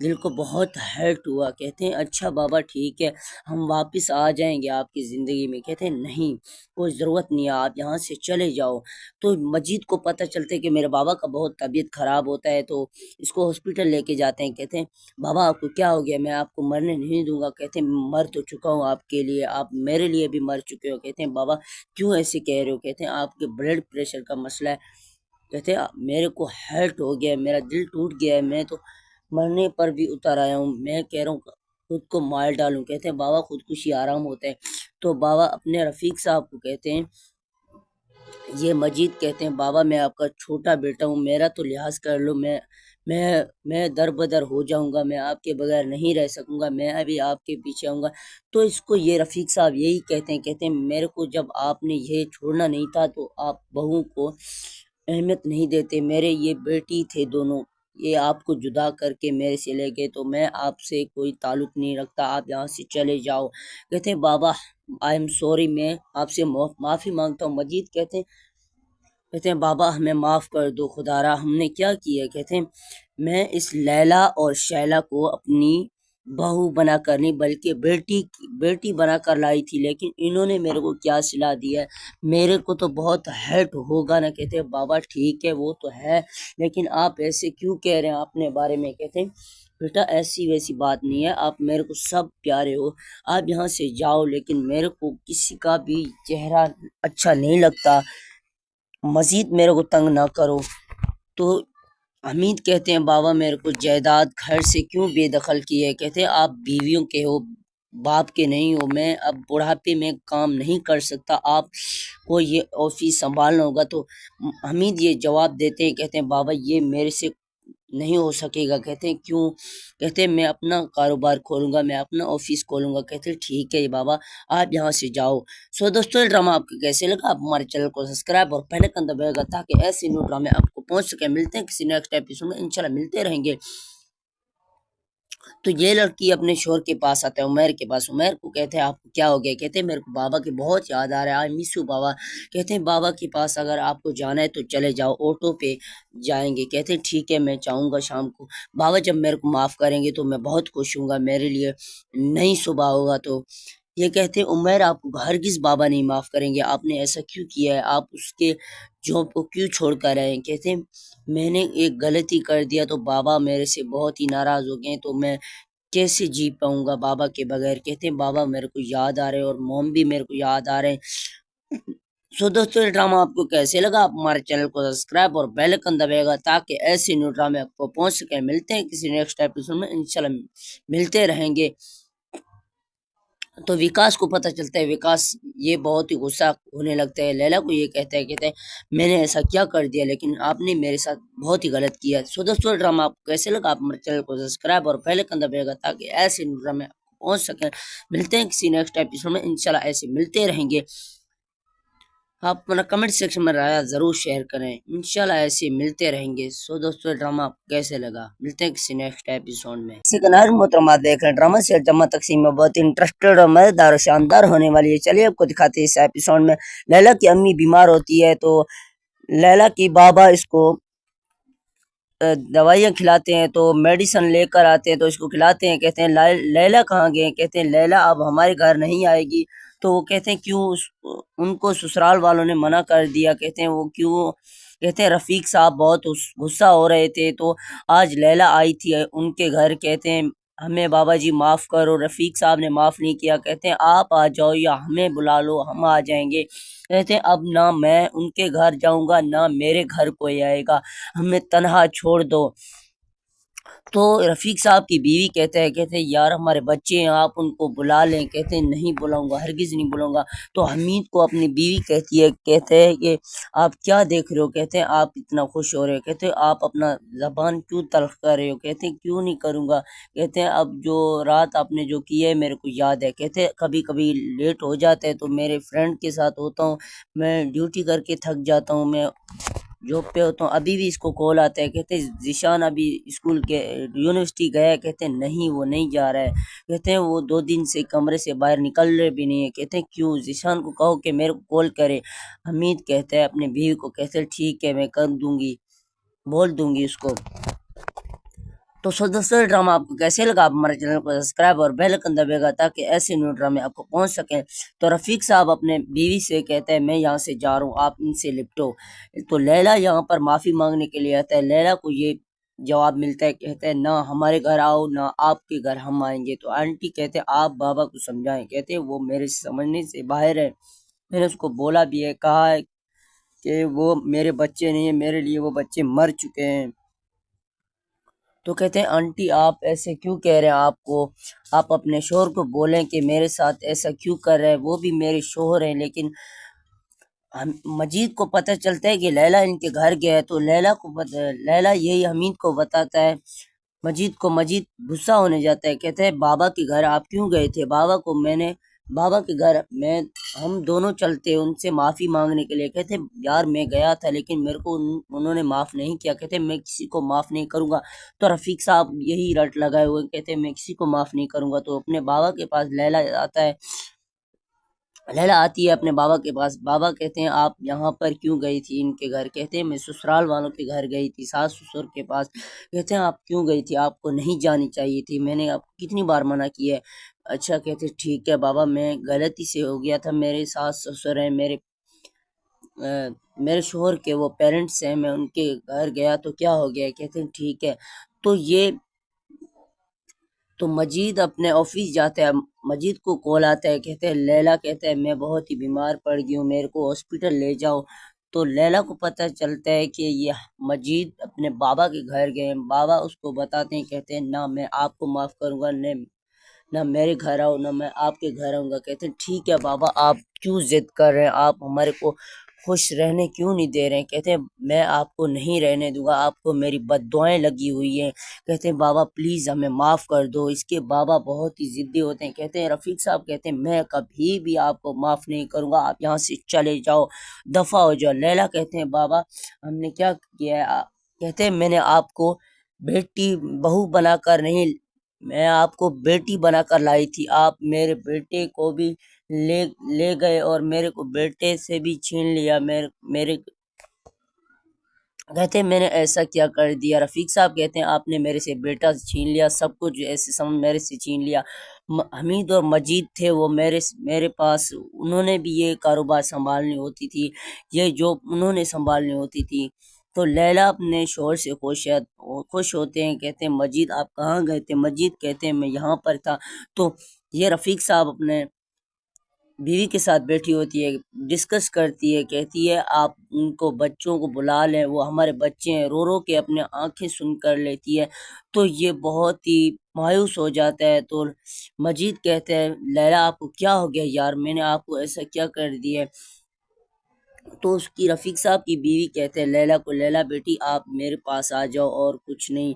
دل کو بہت ہرٹ ہوا. کہتے ہیں اچھا بابا ٹھیک ہے ہم واپس آ جائیں گے آپ کی زندگی میں. کہتے ہیں نہیں کوئی ضرورت نہیں ہے آپ یہاں سے چلے جاؤ. تو مجید کو پتہ چلتا ہے کہ میرے بابا کا بہت طبیعت خراب ہوتا ہے تو اس کو ہاسپٹل لے کے جاتے ہیں. کہتے ہیں بابا آپ کو کیا ہو گیا؟ میں آپ کو مرنے نہیں دوں گا. کہتے ہیں مر تو چکا ہوں آپ کے لیے, آپ میرے لیے بھی مر چکے ہو. کہتے ہیں بابا کیوں ایسے کہہ رہے ہو؟ کہتے ہیں آپ کے بلڈ پریشر کا مسئلہ ہے. کہتے ہیں میرے کو ہرٹ ہو گیا ہے, میرا دل ٹوٹ گیا ہے, میں تو مرنے پر بھی اتر آیا ہوں, میں کہہ رہا ہوں خود کو مار ڈالوں. کہتے ہیں بابا خودکشی آرام ہوتا ہے. تو بابا اپنے رفیق صاحب کو کہتے ہیں, یہ مجید کہتے ہیں بابا میں آپ کا چھوٹا بیٹا ہوں, میرا تو لحاظ کر لو, میں در بدر ہو جاؤں گا, میں آپ کے بغیر نہیں رہ سکوں گا, میں ابھی آپ کے پیچھے آؤں گا. تو اس کو یہ رفیق صاحب یہی کہتے ہیں میرے کو جب آپ نے یہ چھوڑنا نہیں تھا تو آپ بہو کو اہمیت نہیں دیتے, میرے یہ بیٹی تھے دونوں, یہ آپ کو جدا کر کے میرے سے لے گئے, تو میں آپ سے کوئی تعلق نہیں رکھتا, آپ یہاں سے چلے جاؤ. کہتے ہیں بابا آئی ایم سوری, میں آپ سے معافی مانگتا ہوں. مجید کہتے ہیں بابا ہمیں معاف کر دو خدا را, ہم نے کیا کیا؟ کہتے ہیں میں اس لیلا اور شیلا کو اپنی بہو بنا کر نہیں بلکہ بیٹی بنا کر لائی تھی, لیکن انہوں نے میرے کو کیا سلا دیا ہے, میرے کو تو بہت ہرٹ ہوگا نا. کہتے ہیں بابا ٹھیک ہے وہ تو ہے, لیکن آپ ایسے کیوں کہہ رہے ہیں اپنے بارے میں؟ کہتے ہیں بیٹا ایسی ویسی بات نہیں ہے, آپ میرے کو سب پیارے ہو, آپ یہاں سے جاؤ, لیکن میرے کو کسی کا بھی چہرہ اچھا نہیں لگتا, مزید میرے کو تنگ نہ کرو. تو حمید کہتے ہیں بابا میرے کو جائیداد گھر سے کیوں بے دخل کی ہے؟ کہتے ہیں آپ بیویوں کے ہو, باپ کے نہیں ہو, میں اب بڑھاپے میں کام نہیں کر سکتا, آپ کو یہ آفس سنبھالنا ہوگا. تو حمید یہ جواب دیتے ہیں, کہتے ہیں بابا یہ میرے سے نہیں ہو سکے گا. کہتے ہیں کیوں؟ کہتے ہیں میں اپنا کاروبار کھولوں گا, میں اپنا آفس کھولوں گا. کہتے ہیں ٹھیک ہے بابا آپ یہاں سے جاؤ. سو دوستوں یہ ڈرامہ آپ کو کیسے لگا؟ آپ ہمارے چینل کو سبسکرائب اور پہلے کن دبائے گا تاکہ ایسے نیو ڈرامے آپ کو پہنچ سکے. ملتے ہیں کسی نیکسٹ ایپیسوڈ میں, انشاءاللہ ملتے رہیں گے. تو یہ لڑکی اپنے شوہر کے پاس آتا ہے, عمیر کے پاس. عمیر کو کہتے ہیں آپ کو کیا ہو گیا؟ کہتے ہیں میرے کو بابا کی بہت یاد آ رہا ہے, آئی مس یو بابا. کہتے ہیں بابا کے پاس اگر آپ کو جانا ہے تو چلے جاؤ, آٹو پہ جائیں گے. کہتے ہیں ٹھیک ہے میں چاہوں گا شام کو, بابا جب میرے کو معاف کریں گے تو میں بہت خوش ہوں گا, میرے لیے نئی صبح ہوگا. تو یہ کہتے ہیں عمیر آپ کو ہرگز بابا نہیں معاف کریں گے, آپ نے ایسا کیوں کیا ہے, آپ اس کے جاب کو کیوں چھوڑ کر رہے ہیں؟ کہتے ہیں میں نے ایک غلطی کر دیا تو بابا میرے سے بہت ہی ناراض ہو گئے, تو میں کیسے جی پاؤں گا بابا کے بغیر. کہتے ہیں بابا میرے کو یاد آ رہے ہیں اور موم بھی میرے کو یاد آ رہے ہیں. سو دوستوں یہ ڈرامہ آپ کو کیسے لگا؟ آپ ہمارے چینل کو سبسکرائب اور بیل آئکن دبائے گا تاکہ ایسے نیو ڈرامے آپ کو پہنچ سکیں. ملتے ہیں کسی نیکسٹ ایپیسوڈ میں, انشاءاللہ ملتے رہیں گے. تو وکاس کو پتہ چلتا ہے, وکاس یہ بہت ہی غصہ ہونے لگتا ہے, لیلا کو یہ کہتا ہے میں نے ایسا کیا کر دیا, لیکن آپ نے میرے ساتھ بہت ہی غلط کیا. سو دوستوں ڈرامہ آپ کو کیسے لگا؟ آپ ہمارے چینل کو سبسکرائب اور بیل آئکن دبائے گا تاکہ ایسے ڈرامے آپ کو پہنچ سکیں. ملتے ہیں کسی نیکسٹ ایپیسوڈ میں, انشاءاللہ ایسے ملتے رہیں گے. آپ اپنا کمنٹ سیکشن میں رائے ضرور شیئر کریں, انشاءاللہ ایسے ملتے رہیں گے. سو دوستو ڈرامہ آپ کو کیسے لگا؟ ملتے ہیں کسی نیکسٹ ایپیسوڈ میں. سیکنڈ محترمہ دیکھ رہے ہیں ڈرامہ سے جمع تقسیم میں بہت انٹرسٹڈ اور مزیدار اور شاندار ہونے والی ہے. چلیے آپ کو دکھاتے ہیں اس ایپیسوڈ میں. لیلا کی امی بیمار ہوتی ہے تو لیلا کی بابا اس کو دوائیاں کھلاتے ہیں, تو میڈیسن لے کر آتے ہیں تو اس کو کھلاتے ہیں. کہتے ہیں لیلا کہاں گئے؟ کہتے ہیں لیلا اب ہمارے گھر نہیں آئے گی. تو وہ کہتے ہیں کیوں؟ ان کو سسرال والوں نے منع کر دیا. کہتے ہیں وہ کیوں؟ کہتے ہیں رفیق صاحب بہت غصہ ہو رہے تھے تو آج لیلا آئی تھی ان کے گھر. کہتے ہیں ہمیں بابا جی معاف کرو, رفیق صاحب نے معاف نہیں کیا. کہتے ہیں آپ آ جاؤ یا ہمیں بلا لو, ہم آ جائیں گے. کہتے ہیں اب نہ میں ان کے گھر جاؤں گا نہ میرے گھر کوئی آئے گا, ہمیں تنہا چھوڑ دو. تو رفیق صاحب کی بیوی کہتے ہیں یار ہمارے بچے ہیں, آپ ان کو بلا لیں. کہتے ہیں نہیں بلاؤں گا, ہرگز نہیں بلاؤں گا. تو حمید کو اپنی بیوی کہتے ہیں کہ آپ کیا دیکھ رہے ہو؟ کہتے ہیں آپ اتنا خوش ہو رہے ہو, کہتے ہیں آپ اپنا زبان کیوں تلخ کر رہے ہو؟ کہتے ہیں کیوں نہیں کروں گا. کہتے ہیں اب جو رات آپ نے جو کیا ہے میرے کو یاد ہے. کہتے ہیں کبھی کبھی لیٹ ہو جاتا ہے تو میرے فرینڈ کے ساتھ ہوتا ہوں, میں ڈیوٹی کر کے تھک جاتا ہوں, میں جاب پہ ہوتا ہوں. ابھی بھی اس کو کال آتا ہے. کہتے ہیں ذیشان ابھی اسکول کے یونیورسٹی گیا ہے. کہتے ہیں نہیں وہ نہیں جا رہا ہے. کہتے ہیں وہ 2 دن سے کمرے سے باہر نکل رہے بھی نہیں ہے. کہتے ہیں کیوں؟ ذیشان کو کہو کہ میرے کو کال کرے. حمید کہتا ہے اپنے بیوی کو, کہتے ہیں ٹھیک ہے میں کر دوں گی, بول دوں گی اس کو. تو دوستوں ڈرامہ آپ کو کیسے لگا؟ آپ ہمارے چینل کو سبسکرائب اور بیل آئکن دبائیے گا تاکہ ایسے نیو ڈرامے آپ کو پہنچ سکیں۔ تو رفیق صاحب اپنے بیوی سے کہتے ہیں میں یہاں سے جا رہا ہوں، آپ ان سے لپٹو۔ تو لیلا یہاں پر معافی مانگنے کے لیے آتا ہے۔ لیلا کو یہ جواب ملتا ہے، کہتے ہیں نہ ہمارے گھر آؤ نہ آپ کے گھر ہم آئیں گے۔ تو آنٹی کہتے ہیں آپ بابا کو سمجھائیں، کہتے ہیں وہ میرے سمجھنے سے باہر ہے، میں نے اس کو بولا بھی ہے، کہا ہے کہ وہ میرے بچے نہیں ہیں، میرے لیے وہ بچے مر چکے ہیں۔ تو کہتے ہیں آنٹی آپ ایسے کیوں کہہ رہے ہیں، آپ اپنے شوہر کو بولیں کہ میرے ساتھ ایسا کیوں کر رہے ہیں، وہ بھی میرے شوہر ہیں۔ لیکن مجید کو پتہ چلتا ہے کہ لیلا ان کے گھر گیا ہے، تو لیلا یہی حمید کو بتاتا ہے مجید غصہ ہونے جاتا ہے، کہتے ہیں بابا کے گھر آپ کیوں گئے تھے؟ بابا کے گھر ہم دونوں چلتے ان سے معافی مانگنے کے لیے۔ کہتے ہیں یار میں گیا تھا لیکن میرے کو انہوں نے معاف نہیں کیا، کہتے ہیں میں کسی کو معاف نہیں کروں گا۔ تو رفیق صاحب یہی رٹ لگائے ہوئے، کہتے ہیں میں کسی کو معاف نہیں کروں گا۔ تو اپنے بابا کے پاس لیلا آتی ہے اپنے بابا کے پاس۔ بابا کہتے ہیں آپ یہاں پر کیوں گئی تھی ان کے گھر؟ کہتے ہیں میں سسرال والوں کے گھر گئی تھی، ساس سسر کے پاس۔ کہتے ہیں آپ کیوں گئی تھی؟ آپ کو نہیں جانی چاہیے تھی، میں نے آپ کو کتنی بار منع کیا ہے۔ اچھا کہتے ٹھیک ہے بابا، میں غلطی سے ہو گیا تھا، میرے ساس سسر ہیں، میرے شوہر کے وہ پیرنٹس ہیں، میں ان کے گھر گیا تو کیا ہو گیا؟ کہتے ہیں ٹھیک ہے۔ تو مجید اپنے آفس جاتا ہے، مجید کو کال آتا ہے، کہتے ہیں لیلا کہتا ہے میں بہت ہی بیمار پڑ گئی ہوں، میرے کو ہاسپٹل لے جاؤ۔ تو لیلا کو پتہ چلتا ہے کہ یہ مجید اپنے بابا کے گھر گئے ہیں۔ بابا اس کو بتاتے ہیں، کہتے ہیں نہ میں آپ کو معاف کروں گا، نہ میرے گھر آؤ نہ میں آپ کے گھر آؤں گا۔ کہتے ہیں ٹھیک ہے بابا، آپ کیوں ضد کر رہے ہیں، آپ ہمارے کو خوش رہنے کیوں نہیں دے رہے ہیں؟ کہتے ہیں میں آپ کو نہیں رہنے دوں گا، آپ کو میری بد دعائیں لگی ہوئی ہیں۔ کہتے ہیں بابا پلیز ہمیں معاف کر دو۔ اس کے بابا بہت ہی ضدی ہوتے ہیں، کہتے ہیں رفیق صاحب کہتے ہیں میں کبھی بھی آپ کو معاف نہیں کروں گا، آپ یہاں سے چلے جاؤ، دفع ہو جاؤ۔ لیلا کہتے ہیں بابا ہم نے کیا کیا ہے؟ کہتے ہیں میں نے آپ کو بہو بنا کر نہیں، میں آپ کو بیٹی بنا کر لائی تھی، آپ میرے بیٹے کو بھی لے گئے اور میرے کو بیٹے سے بھی چھین لیا۔ کہتے ہیں میں نے ایسا کیا کر دیا؟ رفیق صاحب کہتے ہیں آپ نے میرے سے بیٹا چھین لیا، سب کچھ ایسے میرے سے چھین لیا۔ حمید اور مجید تھے وہ میرے پاس، انہوں نے بھی یہ کاروبار سنبھالنی ہوتی تھی، یہ جاب انہوں نے سنبھالنی ہوتی تھی۔ تو لیلا اپنے شوہر سے خوش ہوتے ہیں، کہتے ہیں مجید آپ کہاں گئے تھے؟ مجید کہتے ہیں میں یہاں پر تھا۔ تو یہ رفیق صاحب اپنے بیوی کے ساتھ بیٹھی ہوتی ہے، ڈسکس کرتی ہے، کہتی ہے آپ ان کو بچوں کو بلا لیں، وہ ہمارے بچے ہیں، رو رو کے اپنے آنکھیں سن کر لیتی ہے۔ تو یہ بہت ہی مایوس ہو جاتا ہے۔ تو مجید کہتے ہیں لیلا آپ کو کیا ہو گیا یار، میں نے آپ کو ایسا کیا کر دیا؟ تو اس کی رفیق صاحب کی بیوی کہتے ہیں لیلا کو لیلا بیٹی آپ میرے پاس آ جاؤ اور کچھ نہیں۔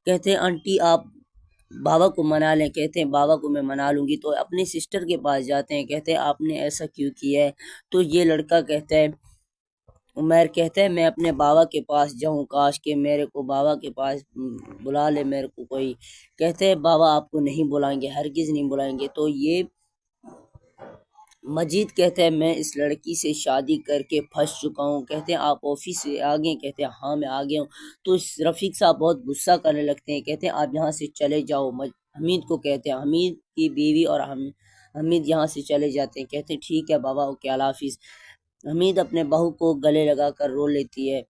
کہتے ہیں آنٹی آپ بابا کو منا لیں، کہتے ہیں بابا کو میں منا لوں گی۔ تو اپنی سسٹر کے پاس جاتے ہیں، کہتے ہیں آپ نے ایسا کیوں کیا ہے؟ تو یہ لڑکا کہتا ہے عمیر کہتا ہے میں اپنے بابا کے پاس جاؤں، کاش کہ میرے کو بابا کے پاس بلا لے میرے کو کوئی۔ کہتے ہیں بابا آپ کو نہیں بلائیں گے، ہرگز نہیں بلائیں گے۔ تو یہ مجید کہتا ہے میں اس لڑکی سے شادی کر کے پھنس چکا ہوں۔ کہتے ہیں آپ آفس سے آ گئے؟ کہتے ہیں ہاں میں آ گیا ہوں۔ تو اس رفیق صاحب بہت غصہ کرنے لگتے ہیں، کہتے ہیں آپ یہاں سے چلے جاؤ۔ حمید کو کہتے ہیں، حمید کی بیوی اور حمید یہاں سے چلے جاتے ہیں، کہتے ہیں ٹھیک ہے بابا اوکے اللہ حافظ۔ حمید اپنے بہو کو گلے لگا کر رو لیتی ہے۔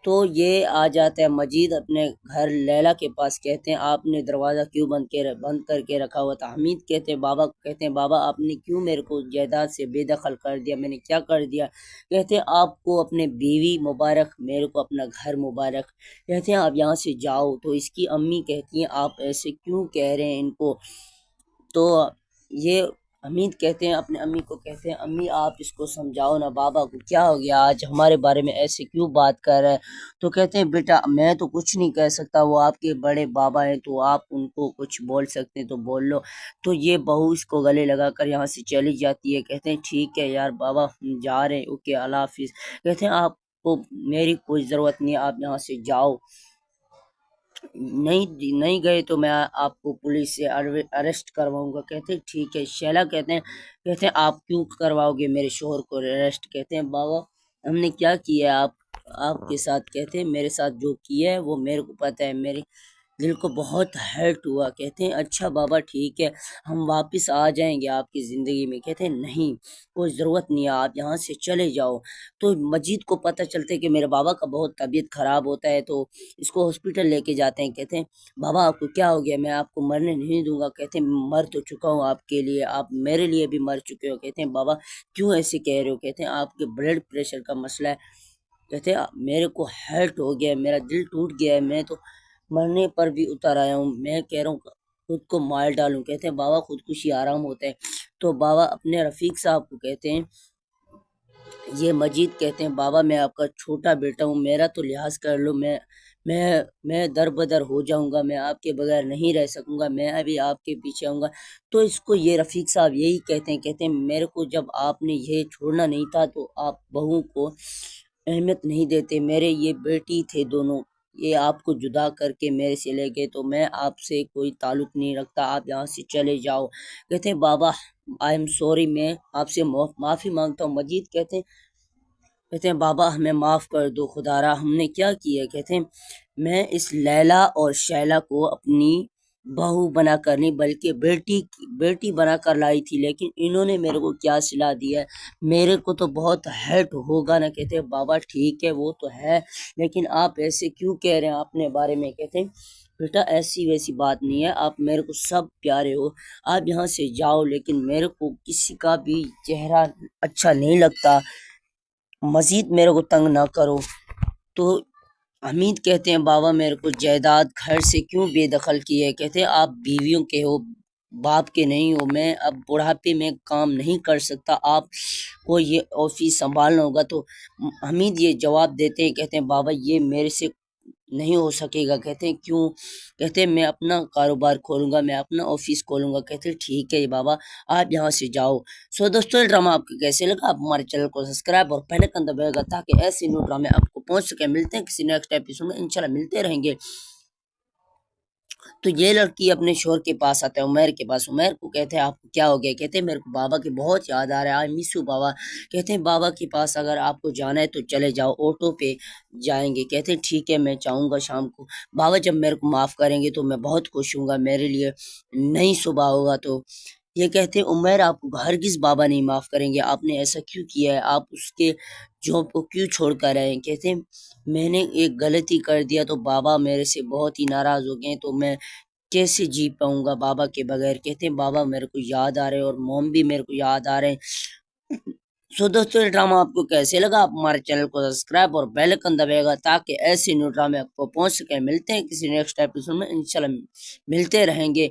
تو یہ آ جاتا ہے مجید اپنے گھر لیلا کے پاس، کہتے ہیں آپ نے دروازہ کیوں بند کر کے رکھا ہوا تھا؟ حمید کہتے ہیں بابا آپ نے کیوں میرے کو جائیداد سے بے دخل کر دیا، میں نے کیا کر دیا؟ کہتے ہیں آپ کو اپنے بیوی مبارک، میرے کو اپنا گھر مبارک، کہتے ہیں آپ یہاں سے جاؤ۔ تو اس کی امی کہتی ہیں آپ ایسے کیوں کہہ رہے ہیں ان کو؟ تو یہ حمید کہتے ہیں اپنے امی کو، کہتے ہیں امی آپ اس کو سمجھاؤ نا، بابا کو کیا ہو گیا آج ہمارے بارے میں ایسے کیوں بات کر رہا ہے؟ تو کہتے ہیں بیٹا میں تو کچھ نہیں کہہ سکتا، وہ آپ کے بڑے بابا ہیں، تو آپ ان کو کچھ بول سکتے ہیں تو بول لو۔ تو یہ بہو اس کو گلے لگا کر یہاں سے چلی جاتی ہے، کہتے ہیں ٹھیک ہے یار بابا ہم جا رہے ہیں اوکے اللہ حافظ۔ کہتے ہیں آپ کو میری کوئی ضرورت نہیں ہے، آپ یہاں سے جاؤ، نہیں گئے تو میں آپ کو پولیس سے اریسٹ کرواؤں گا۔ کہتے ہیں ٹھیک ہے۔ شیلا کہتے ہیں آپ کیوں کرواؤ گے میرے شوہر کو اریسٹ؟ کہتے ہیں بابا ہم نے کیا کیا ہے، آپ آپ کے ساتھ کہتے ہیں میرے ساتھ جو کیا ہے وہ میرے کو پتہ ہے، میرے دل کو بہت ہرٹ ہوا۔ کہتے ہیں اچھا بابا ٹھیک ہے ہم واپس آ جائیں گے آپ کی زندگی میں۔ کہتے ہیں نہیں کوئی ضرورت نہیں ہے، آپ یہاں سے چلے جاؤ۔ تو مجید کو پتہ چلتا ہے کہ میرے بابا کا بہت طبیعت خراب ہوتا ہے، تو اس کو ہاسپٹل لے کے جاتے ہیں۔ کہتے ہیں بابا آپ کو کیا ہو گیا؟ میں آپ کو مرنے نہیں دوں گا۔ کہتے ہیں مر تو چکا ہوں آپ کے لیے، آپ میرے لیے بھی مر چکے ہو۔ کہتے ہیں بابا کیوں ایسے کہہ رہے ہو؟ کہتے ہیں آپ کے بلڈ پریشر کا مسئلہ ہے۔ کہتے ہیں میرے کو ہرٹ ہو گیا ہے، میرا دل ٹوٹ گیا ہے، میں تو مرنے پر بھی اتر آیا ہوں، میں کہہ رہا ہوں خود کو مار ڈالوں۔ کہتے ہیں بابا خودکشی آرام ہوتا ہے۔ تو بابا اپنے رفیق صاحب کو کہتے ہیں، یہ مجید کہتے ہیں بابا میں آپ کا چھوٹا بیٹا ہوں، میرا تو لحاظ کر لو، میں در بدر ہو جاؤں گا، میں آپ کے بغیر نہیں رہ سکوں گا، میں ابھی آپ کے پیچھے آؤں گا۔ تو اس کو یہ رفیق صاحب یہی کہتے ہیں میرے کو جب آپ نے یہ چھوڑنا نہیں تھا تو آپ بہو کو اہمیت نہیں دیتے، میرے یہ بیٹی تھے دونوں، یہ آپ کو جدا کر کے میرے سے لے گئے، تو میں آپ سے کوئی تعلق نہیں رکھتا، آپ یہاں سے چلے جاؤ۔ کہتے ہیں بابا آئی ایم سوری، میں آپ سے معافی مانگتا ہوں۔ مجید کہتے ہیں بابا ہمیں معاف کر دو خدا را، ہم نے کیا کیا ہے؟ کہتے ہیں میں اس لیلا اور شیلا کو اپنی بہو بنا کر نہیں بلکہ بیٹی بنا کر لائی تھی، لیکن انہوں نے میرے کو کیا سلا دیا ہے، میرے کو تو بہت ہرٹ ہوگا نا۔ کہتے ہیں بابا ٹھیک ہے وہ تو ہے، لیکن آپ ایسے کیوں کہہ رہے ہیں اپنے بارے میں؟ کہتے ہیں بیٹا ایسی ویسی بات نہیں ہے، آپ میرے کو سب پیارے ہو، آپ یہاں سے جاؤ، لیکن میرے کو کسی کا بھی چہرہ اچھا نہیں لگتا، مزید میرے کو تنگ نہ کرو۔ تو حمید کہتے ہیں بابا میرے کو جائیداد گھر سے کیوں بے دخل کی ہے؟ کہتے ہیں آپ بیویوں کے ہو، باپ کے نہیں ہو، میں اب بڑھاپے میں کام نہیں کر سکتا، آپ کو یہ آفس سنبھالنا ہوگا۔ تو حمید یہ جواب دیتے ہیں، کہتے ہیں بابا یہ میرے سے نہیں ہو سکے گا۔ کہتے ہیں کیوں؟ کہتے ہیں میں اپنا کاروبار کھولوں گا، میں اپنا آفس کھولوں گا۔ کہتے ہیں ٹھیک ہے بابا آپ یہاں سے جاؤ۔ سو دوستو یہ ڈرامہ آپ کو کیسے لگا؟ آپ ہمارے چینل کو سبسکرائب اور بیل آئکن دبائیے گا تاکہ ایسے نیو ڈرامے آپ کو پہنچ سکے۔ ملتے ہیں کسی نیکسٹ ایپیسوڈ میں، انشاءاللہ ملتے رہیں گے۔ تو یہ لڑکی اپنے شوہر کے پاس آتا ہے، عمیر کے پاس، عمیر کو کہتے ہیں آپ کو کیا ہو گیا؟ کہتے ہیں میرے کو بابا کی بہت یاد آ رہا ہے، آئی مس یو بابا۔ کہتے ہیں بابا کے پاس اگر آپ کو جانا ہے تو چلے جاؤ، آٹو پہ جائیں گے۔ کہتے ہیں ٹھیک ہے میں چاہوں گا شام کو، بابا جب میرے کو معاف کریں گے تو میں بہت خوش ہوں گا، میرے لیے نئی صبح ہوگا۔ تو یہ کہتے ہیں عمیر آپ کو ہرگز بابا نہیں معاف کریں گے، آپ نے ایسا کیوں کیا ہے، آپ اس کے جاب کو کیوں چھوڑ کر رہے ہیں؟ کہتے ہیں میں نے ایک غلطی کر دیا تو بابا میرے سے بہت ہی ناراض ہو گئے، تو میں کیسے جی پاؤں گا بابا کے بغیر؟ کہتے ہیں بابا میرے کو یاد آ رہے ہیں اور موم بھی میرے کو یاد آ رہے ہیں۔ سو دوستو یہ ڈرامہ آپ کو کیسے لگا؟ آپ ہمارے چینل کو سبسکرائب اور بیل آئکن دبائیے گا تاکہ ایسے نیو ڈرامے آپ کو پہنچ سکے۔ ملتے ہیں کسی نیکسٹ ایپیسوڈ میں، انشاءاللہ ملتے رہیں گے۔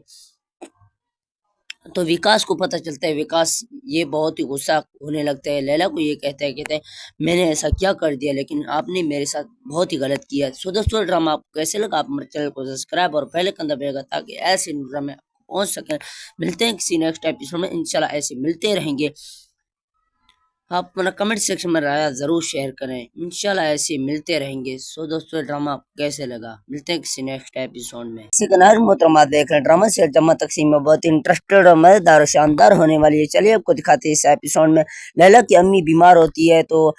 تو وکاس کو پتہ چلتا ہے، وکاس یہ بہت ہی غصہ ہونے لگتا ہے، لیلا کو یہ کہتا ہے میں نے ایسا کیا کر دیا، لیکن آپ نے میرے ساتھ بہت ہی غلط کیا۔ سو دوستو ڈرامہ آپ کو کیسے لگا؟ آپ ہمارے چینل کو سبسکرائب اور بیل آئکن دبائیے گا تاکہ ایسے ڈرامے آپ کو پہنچ سکیں۔ ملتے ہیں کسی نیکسٹ ایپیسوڈ میں، انشاءاللہ ایسے ملتے رہیں گے۔ آپ اپنا کمنٹ سیکشن میں رائے ضرور شیئر کریں، انشاءاللہ ایسے ملتے رہیں گے۔ سو دوستو ڈرامہ آپ کو کیسے لگا؟ ملتے ہیں کسی نیکسٹ ایپیسوڈ میں۔ سیکنڈ محترمہ دیکھ رہے ہیں ڈرامہ سے جمع تقسیم میں بہت انٹرسٹڈ اور مزیدار اور شاندار ہونے والی ہے۔ چلیے آپ کو دکھاتے ہیں اس ایپیسوڈ میں۔ لیلا کی امی بیمار ہوتی ہے تو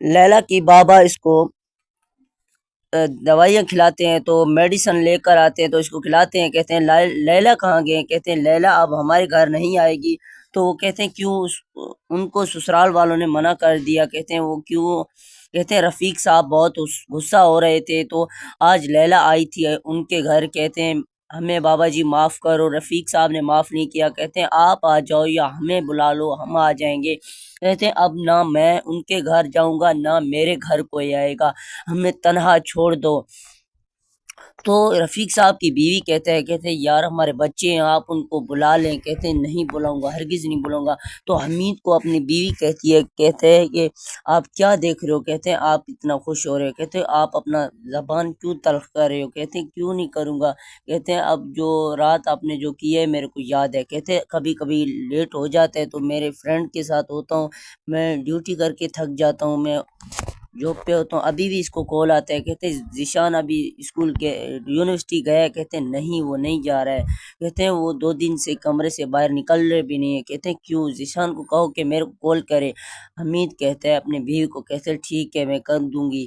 لیلا کی بابا اس کو دوائیاں کھلاتے ہیں، تو میڈیسن لے کر آتے ہیں تو اس کو کھلاتے ہیں۔ کہتے ہیں لیلا کہاں گئے؟ کہتے ہیں لیلا اب ہمارے گھر نہیں آئے گی، تو وہ کہتے ہیں کیوں؟ ان کو سسرال والوں نے منع کر دیا۔ کہتے ہیں وہ کیوں؟ کہتے ہیں رفیق صاحب بہت غصہ ہو رہے تھے تو آج لیلا آئی تھی ان کے گھر، کہتے ہیں ہمیں بابا جی معاف کرو، رفیق صاحب نے معاف نہیں کیا۔ کہتے ہیں آپ آ جاؤ یا ہمیں بلا لو ہم آ جائیں گے۔ کہتے ہیں اب نہ میں ان کے گھر جاؤں گا نہ میرے گھر کوئی آئے گا، ہمیں تنہا چھوڑ دو۔ تو رفیق صاحب کی بیوی کہتے ہیں یار ہمارے بچے ہیں آپ ان کو بلا لیں۔ کہتے ہیں نہیں بلاؤں گا، ہرگز نہیں بلاؤں گا۔ تو حمید کو اپنی بیوی کہتے ہیں کہ آپ کیا دیکھ رہے ہو؟ کہتے ہیں آپ اتنا خوش ہو رہے ہو، کہتے ہیں آپ اپنا زبان کیوں تلخ کر رہے ہو؟ کہتے ہیں کیوں نہیں کروں گا، کہتے ہیں اب جو رات آپ نے جو کیا ہے میرے کو یاد ہے۔ کہتے ہیں کبھی کبھی لیٹ ہو جاتا ہے تو میرے فرینڈ کے ساتھ ہوتا ہوں، میں ڈیوٹی کر کے تھک جاتا ہوں، میں جاب پہ ہوتا ہوں، ابھی بھی اس کو کال آتا ہے۔ کہتے ہیں ذیشان ابھی اسکول کے یونیورسٹی گیا ہے؟ کہتے ہیں نہیں وہ نہیں جا رہا ہے۔ کہتے ہیں وہ 2 دن سے کمرے سے باہر نکل رہے بھی نہیں ہے۔ کہتے ہیں کیوں؟ ذیشان کو کہو کہ میرے کو کال کرے۔ حمید کہتا ہے اپنی بیوی کو، کہتے ہیں ٹھیک ہے میں کر دوں گی۔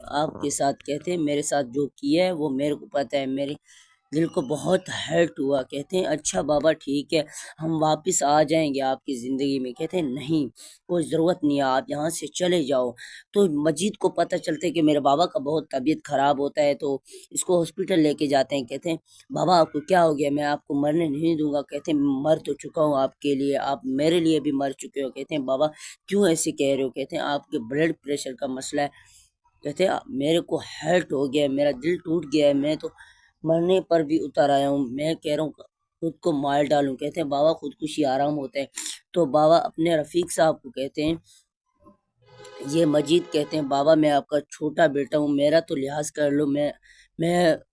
آپ کے ساتھ کہتے ہیں میرے ساتھ جو کیا ہے وہ میرے کو پتہ ہے، میرے دل کو بہت ہرٹ ہوا۔ کہتے ہیں اچھا بابا ٹھیک ہے ہم واپس آ جائیں گے آپ کی زندگی میں۔ کہتے ہیں نہیں کوئی ضرورت نہیں ہے، آپ یہاں سے چلے جاؤ۔ تو مجید کو پتہ چلتا ہے کہ میرے بابا کا بہت طبیعت خراب ہوتا ہے، تو اس کو ہاسپٹل لے کے جاتے ہیں۔ کہتے ہیں بابا آپ کو کیا ہو گیا؟ میں آپ کو مرنے نہیں دوں گا۔ کہتے ہیں مر تو چکا ہوں آپ کے لیے، آپ میرے لیے بھی مر چکے ہو۔ کہتے ہیں بابا کیوں ایسے کہہ رہے ہو؟ کہتے ہیں آپ کے بلڈ پریشر کا مسئلہ ہے۔ کہتے ہیں میرے کو ہرٹ ہو گیا ہے، میرا دل ٹوٹ گیا ہے، میں تو مرنے پر بھی اتر آیا ہوں، میں کہہ رہا ہوں خود کو مار ڈالوں۔ کہتے ہیں بابا خودکشی آرام ہوتا ہے۔ تو بابا اپنے رفیق صاحب کو کہتے ہیں، یہ مجید کہتے ہیں بابا میں آپ کا چھوٹا بیٹا ہوں، میرا تو لحاظ کر لو،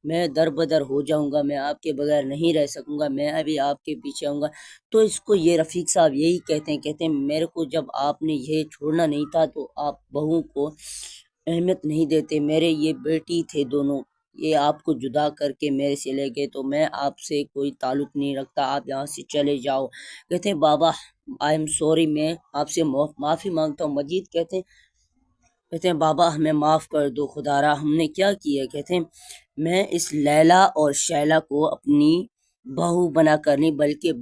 میں در بدر ہو جاؤں گا، میں آپ کے بغیر نہیں رہ سکوں گا، میں ابھی آپ کے پیچھے آؤں گا۔ تو اس کو یہ رفیق صاحب یہی کہتے ہیں میرے کو جب آپ نے یہ چھوڑنا نہیں تھا تو آپ بہو کو اہمیت نہیں دیتے، میرے یہ بیٹی تھے دونوں، یہ آپ کو جدا کر کے میرے سے لے گئے، تو میں آپ سے کوئی تعلق نہیں رکھتا، آپ یہاں سے چلے جاؤ۔ کہتے ہیں بابا آئی ایم سوری، میں آپ سے معافی مانگتا ہوں۔ مجید کہتے ہیں بابا ہمیں معاف کر دو خدا را، ہم نے کیا کیا ہے؟ کہتے ہیں میں اس لیلا اور شیلا کو اپنی بہو بنا کر نہیں بلکہ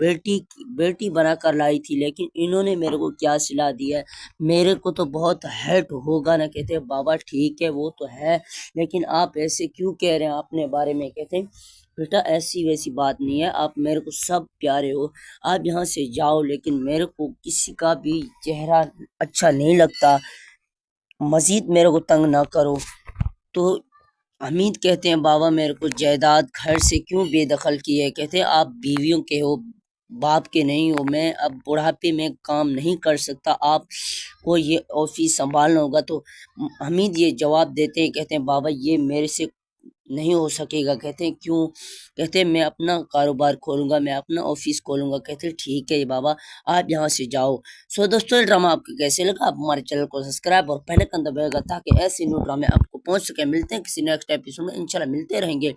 بیٹی بنا کر لائی تھی، لیکن انہوں نے میرے کو کیا سلا دیا ہے، میرے کو تو بہت ہرٹ ہوگا نا۔ کہتے ہیں بابا ٹھیک ہے وہ تو ہے، لیکن آپ ایسے کیوں کہہ رہے ہیں اپنے بارے میں؟ کہتے ہیں بیٹا ایسی ویسی بات نہیں ہے، آپ میرے کو سب پیارے ہو، آپ یہاں سے جاؤ، لیکن میرے کو کسی کا بھی چہرہ اچھا نہیں لگتا، مزید میرے کو تنگ نہ کرو۔ تو حمید کہتے ہیں بابا میرے کو جائیداد گھر سے کیوں بے دخل کی ہے؟ کہتے ہیں آپ بیویوں کے ہو، باپ کے نہیں ہو، میں اب بڑھاپے میں کام نہیں کر سکتا، آپ کو یہ آفس سنبھالنا ہوگا۔ تو حمید یہ جواب دیتے ہیں، کہتے ہیں بابا یہ میرے سے نہیں ہو سکے گا۔ کہتے ہیں کیوں؟ کہتے ہیں میں اپنا کاروبار کھولوں گا، میں اپنا آفس کھولوں گا۔ کہتے ہیں ٹھیک ہے بابا آپ یہاں سے جاؤ۔ سو دوستو یہ ڈرامہ آپ کو کیسے لگا؟ آپ ہمارے چینل کو سبسکرائب اور بیل آئکن دبائیے گا تاکہ ایسے نیو ڈرامے آپ کو پہنچ سکے۔ ملتے ہیں کسی نیکسٹ ایپیسوڈ میں، انشاءاللہ ملتے رہیں گے۔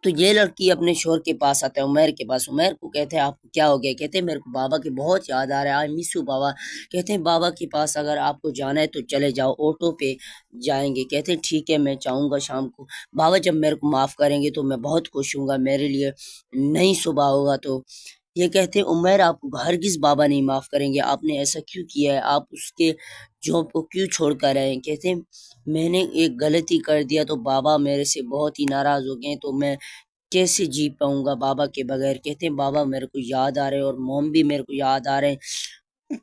تو یہ لڑکی اپنے شوہر کے پاس آتا ہے، عمیر کے پاس، عمیر کو کہتے ہیں آپ کو کیا ہو گیا؟ کہتے ہیں میرے کو بابا کی بہت یاد آ رہا ہے، آئی مس یو بابا۔ کہتے ہیں بابا کے پاس اگر آپ کو جانا ہے تو چلے جاؤ، آٹو پہ جائیں گے۔ کہتے ہیں ٹھیک ہے میں چاہوں گا شام کو، بابا جب میرے کو معاف کریں گے تو میں بہت خوش ہوں گا، میرے لیے نئی صبح ہوگا۔ تو یہ کہتے ہیں عمیر آپ کو ہرگز بابا نہیں معاف کریں گے، آپ نے ایسا کیوں کیا ہے، آپ اس کے جاب کو کیوں چھوڑ کر رہے ہیں؟ کہتے ہیں میں نے ایک غلطی کر دیا تو بابا میرے سے بہت ہی ناراض ہو گئے، تو میں کیسے جی پاؤں گا بابا کے بغیر؟ کہتے ہیں بابا میرے کو یاد آ رہے ہیں اور موم بھی میرے کو یاد آ رہے ہیں۔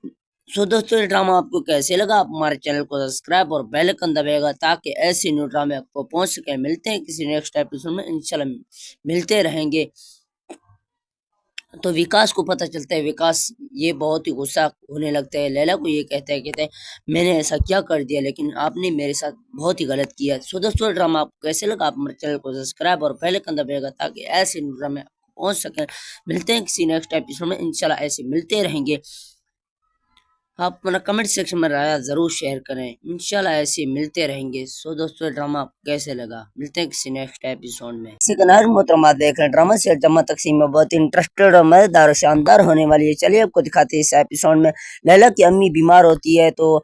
سو دوستو یہ ڈرامہ آپ کو کیسے لگا؟ آپ ہمارے چینل کو سبسکرائب اور بیل آئکن دبائیے گا تاکہ ایسے نیو ڈرامے آپ کو پہنچ سکے۔ ملتے ہیں کسی نیکسٹ ایپیسوڈ میں، انشاءاللہ ملتے رہیں گے۔ تو وکاس کو پتہ چلتا ہے، وکاس یہ بہت ہی غصہ ہونے لگتا ہے، لیلا کو یہ کہتا ہے میں نے ایسا کیا کر دیا، لیکن آپ نے میرے ساتھ بہت ہی غلط کیا۔ سو دوستو ڈرامہ آپ کو کیسے لگا؟ آپ ہمارے چینل کو سبسکرائب اور بیل آئکن دبائیے گا تاکہ ایسے ڈرامے آپ کو پہنچ سکیں۔ ملتے ہیں کسی نیکسٹ ایپیسوڈ میں، انشاءاللہ ایسے ملتے رہیں گے۔ آپ اپنا کمنٹ سیکشن میں رائے ضرور شیئر کریں، انشاءاللہ ایسے ملتے رہیں گے۔ سو دوستو ڈرامہ آپ کو کیسے لگا؟ ملتے ہیں کسی نیکسٹ ایپیسوڈ میں۔ سیکنڈ محترمہ دیکھ رہے ہیں ڈرامہ سے جمع تقسیم میں بہت انٹرسٹڈ اور مزیدار اور شاندار ہونے والی ہے۔ چلیے آپ کو دکھاتے ہیں اس ایپیسوڈ میں۔ لیلا کی امی بیمار ہوتی ہے تو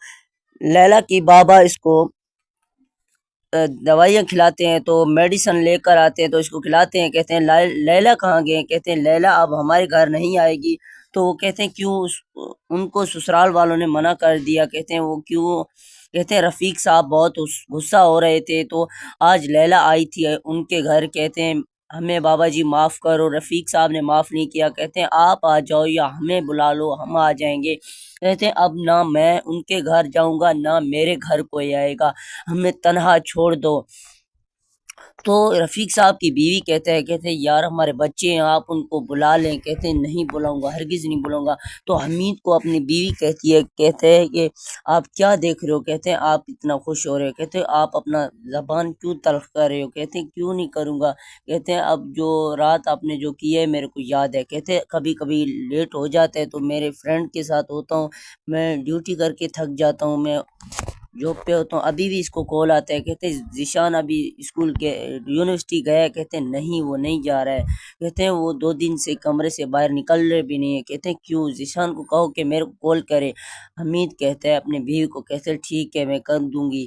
لیلا کی بابا اس کو دوائیاں کھلاتے ہیں، تو میڈیسن لے کر آتے ہیں تو اس کو کھلاتے ہیں۔ کہتے ہیں لیلا کہاں گئے؟ کہتے ہیں لیلا اب ہمارے گھر نہیں آئے گی، تو وہ کہتے ہیں کیوں؟ ان کو سسرال والوں نے منع کر دیا۔ کہتے ہیں وہ کیوں؟ کہتے ہیں رفیق صاحب بہت غصہ ہو رہے تھے تو آج لیلا آئی تھی ان کے گھر، کہتے ہیں ہمیں بابا جی معاف کرو، رفیق صاحب نے معاف نہیں کیا۔ کہتے ہیں آپ آ جاؤ یا ہمیں بلا لو ہم آ جائیں گے۔ کہتے ہیں اب نہ میں ان کے گھر جاؤں گا نہ میرے گھر کوئی آئے گا، ہمیں تنہا چھوڑ دو۔ تو رفیق صاحب کی بیوی کہتے ہیں یار ہمارے بچے ہیں آپ ان کو بلا لیں۔ کہتے ہیں نہیں بلاؤں گا، ہرگز نہیں بلاؤں گا۔ تو حمید کو اپنی بیوی کہتے ہیں کہ آپ کیا دیکھ رہے ہو؟ کہتے ہیں آپ اتنا خوش ہو رہے ہو، کہتے ہیں آپ اپنا زبان کیوں تلخ کر رہے ہو؟ کہتے ہیں کیوں نہیں کروں گا، کہتے ہیں اب جو رات آپ نے جو کیا ہے میرے کو یاد ہے۔ کہتے ہیں کبھی کبھی لیٹ ہو جاتا ہے تو میرے فرینڈ کے ساتھ ہوتا ہوں، میں ڈیوٹی کر کے تھک جاتا ہوں، میں جاب پہ ہوتا ہوں، ابھی بھی اس کو کال آتا ہے۔ کہتے ہیں ذیشان ابھی اسکول کے یونیورسٹی گیا ہے؟ کہتے ہیں نہیں وہ نہیں جا رہا ہے۔ کہتے ہیں وہ 2 دن سے کمرے سے باہر نکل رہے بھی نہیں ہے۔ کہتے ہیں کیوں؟ ذیشان کو کہو کہ میرے کو کال کرے۔ حمید کہتا ہے اپنے بیوی کو، کہتے ہیں ٹھیک ہے میں کر دوں گی۔